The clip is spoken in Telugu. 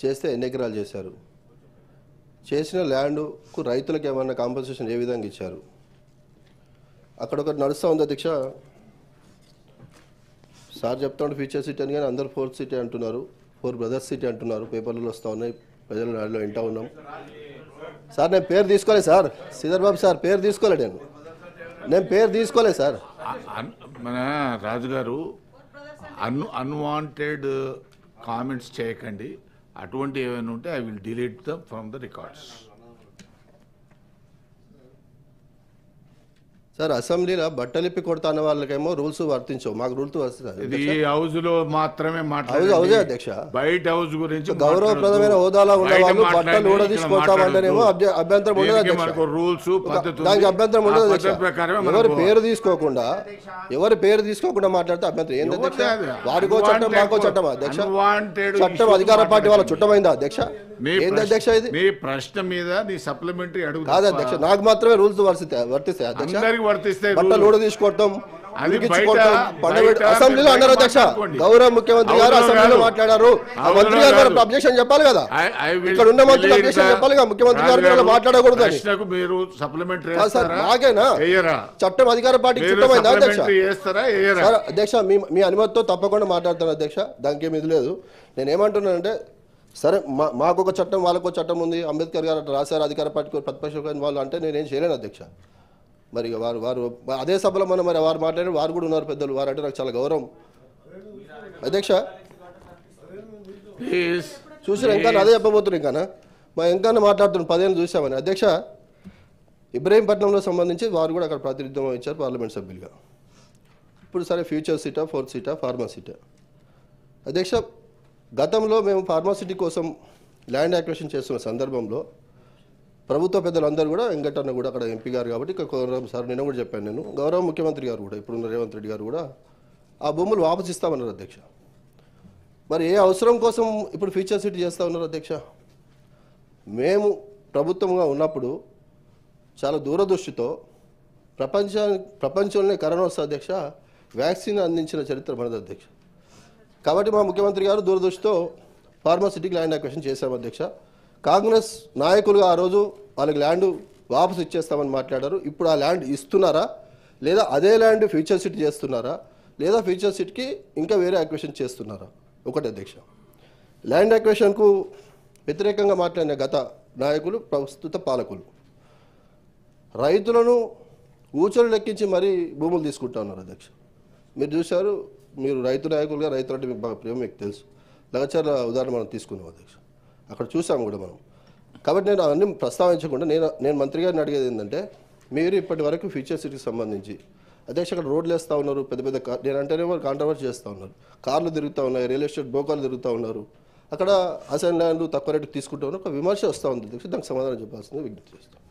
చేస్తే ఎన్ని ఎకరాలు చేశారు, చేసిన ల్యాండ్కు రైతులకు ఏమన్నా కాంపన్సేషన్ ఏ విధంగా ఇచ్చారు. అక్కడ ఒకటి నడుస్తూ ఉంది అధ్యక్ష. సార్ చెప్తా ఉంటే ఫ్యూచర్ సిటీ అని, కానీ అందరు 4th సిటీ అంటున్నారు, 4 బ్రదర్స్ సిటీ అంటున్నారు. పేపర్లలో వస్తూ ఉన్నాయి, ప్రజల నాడులో వింటూ ఉన్నాం. సార్ నేను పేరు తీసుకోలేదు సార్, శ్రీధర్ బాబు సార్ పేరు తీసుకోలేదు, నేను పేరు తీసుకోలేదు సార్. మన రాజుగారు అన్వాంటెడ్ కామెంట్స్ చేయకండి. అటువంటి ఏమైనా ఉంటే I will delete dum from the records. Sir అసెంబ్లీలో బట్టలిప్పి కొడతా అన్న వాళ్ళకేమో రూల్స్ వర్తించవు, మాకు రూల్స్ వర్తిస్తాయి. ఇది హౌస్ లో మాత్రమే హౌజే అధ్యక్ష. బయట హౌస్ గురించి గౌరవప్రదమైన హోదాలో ఉన్న వాళ్ళు బట్టలు ఊడదీసుకుంటామంటేనేమో అభ్యంతరం ఉండదు అధ్యక్ష. రూల్స్ దానికి అభ్యంతరం ఉండదు అధ్యక్ష. ఎవరి పేరు తీసుకోకుండా మాట్లాడితే అభ్యంతరం ఏంటి అధ్యక్ష? వాడికో చట్టం మాకో చట్టం అధ్యక్ష. చట్టం అధికార పార్టీ వాళ్ళ చుట్టమైందా అధ్యక్ష? ఏంటి అధ్యక్ష ఇది? మీ ప్రశ్న మీద నీ సప్లిమెంటరీ అడుగు కాదు అధ్యక్ష, నాకు మాత్రమే రూల్స్ వర్తిస్తాయి అధ్యక్ష. బట్టలు ఊడ తీసుకోవటం, అసెంబ్లీలో అన్నారు అధ్యక్ష. గౌరవ ముఖ్యమంత్రి గారు అసెంబ్లీలో మాట్లాడారు, ఆ మంత్రి గారు అబ్జెక్షన్ చెప్పాలి కదా, ఇక్కడ ఉన్న మంత్రులు అబ్జెక్షన్ చెప్పాలి కదా, ముఖ్యమంత్రి గారు మాట్లాడకూడదు అని. నాకేనా చట్టం అధికార పార్టీకి చుట్టమైందా అధ్యక్ష? అధ్యక్ష మీ అనుమతితో తప్పకుండా మాట్లాడతాను అధ్యక్ష, దానికి ఏమి ఇది లేదు. నేనేమంటున్నానంటే సరే మాకు ఒక చట్టం వాళ్ళకు చట్టం ఉంది, అంబేద్కర్ గారు అట్లా రాశారు, అధికార పార్టీకి ప్రతిపక్ష వాళ్ళు అంటే నేనేం చేయలేను అధ్యక్ష. మరి వారు అదే సభలో మనం మరి వారు మాట్లాడి వారు కూడా ఉన్నారు పెద్దలు, వారు అంటే నాకు చాలా గౌరవం అధ్యక్ష. చూసిన ఇంకా అదే చెప్పబోతున్నారు, ఇంకా ఇంకా మాట్లాడుతున్నాను 10 ఏళ్ళు చూసామని అధ్యక్ష. ఇబ్రహీంపట్నంలో సంబంధించి వారు కూడా అక్కడ ప్రాతినిధ్యం ఇచ్చారు పార్లమెంట్ సభ్యులుగా. ఇప్పుడు సరే ఫ్యూచర్ సిటా, 4th సిటా, ఫార్మా సిటా అధ్యక్ష. గతంలో మేము ఫార్మాసిటీ కోసం ల్యాండ్ యాక్విజిషన్ చేస్తున్న సందర్భంలో ప్రభుత్వ పెద్దలందరూ కూడా, వెంకటన్న కూడా అక్కడ ఎంపీ గారు కాబట్టి సార్ నిన్న కూడా చెప్పాను నేను, గౌరవ ముఖ్యమంత్రి గారు కూడా ఇప్పుడున్న రేవంత్ రెడ్డి గారు కూడా ఆ భూములు వాపసు ఇస్తామన్నారు అధ్యక్ష. మరి ఏ అవసరం కోసం ఇప్పుడు ఫ్యూచర్ సిటీ చేస్తూ ఉన్నారు అధ్యక్ష? మేము ప్రభుత్వంగా ఉన్నప్పుడు చాలా దూరదృష్టితో ప్రపంచంలోనే కరోనా వస్తే అధ్యక్ష వ్యాక్సిన్ అందించిన చరిత్ర మనది అధ్యక్ష. కాబట్టి మా ముఖ్యమంత్రి గారు దూరదృష్టితో ఫార్మాసిటీకి ల్యాండ్ అక్విజిషన్ చేశాము అధ్యక్ష. కాంగ్రెస్ నాయకులుగా ఆ రోజు వాళ్ళకి ల్యాండ్ వాపసు ఇచ్చేస్తామని మాట్లాడారు. ఇప్పుడు ఆ ల్యాండ్ ఇస్తున్నారా, లేదా అదే ల్యాండ్ ఫ్యూచర్ సిటీ చేస్తున్నారా, లేదా ఫ్యూచర్ సిటీకి ఇంకా వేరే అక్విజిషన్ చేస్తున్నారా? ఒకటి అధ్యక్ష. ల్యాండ్ అక్విజిషన్కు వ్యతిరేకంగా మాట్లాడిన గత నాయకులు, ప్రస్తుత పాలకులు రైతులను ఊచలు లెక్కించి మరీ భూములు తీసుకుంటా ఉన్నారు అధ్యక్ష. మీరు చూశారు, మీరు రైతు నాయకులుగా, రైతులంటే మీకు బాగా ప్రేమ, మీకు తెలుసు. లగచర్ల ఉదాహరణ మనం తీసుకున్నాం అధ్యక్ష, అక్కడ చూసాము కూడా మనం. కాబట్టి నేను అవన్నీ ప్రస్తావించకుండా నేను మంత్రి గారిని అడిగేది ఏంటంటే, మీరు ఇప్పటి వరకు ఫ్యూచర్ సిటీకి సంబంధించి అధ్యక్ష అక్కడ రోడ్లు వేస్తూ ఉన్నారు, పెద్ద పెద్ద నేనంటేనేమో కాంట్రవర్సీ చేస్తూ ఉన్నారు, కార్లు తిరుగుతూ ఉన్నాయి, రియల్ ఎస్టేట్ బోకాలు తిరుగుతూ ఉన్నారు, అక్కడ అసైన్ ల్యాండ్ తక్కువ రేటుకు తీసుకుంటూ ఉన్నారు, ఒక విమర్శ వస్తూ ఉంది అధ్యక్ష. దానికి సమాధానం చెప్పాల్సింది విజ్ఞప్తి చేస్తాను.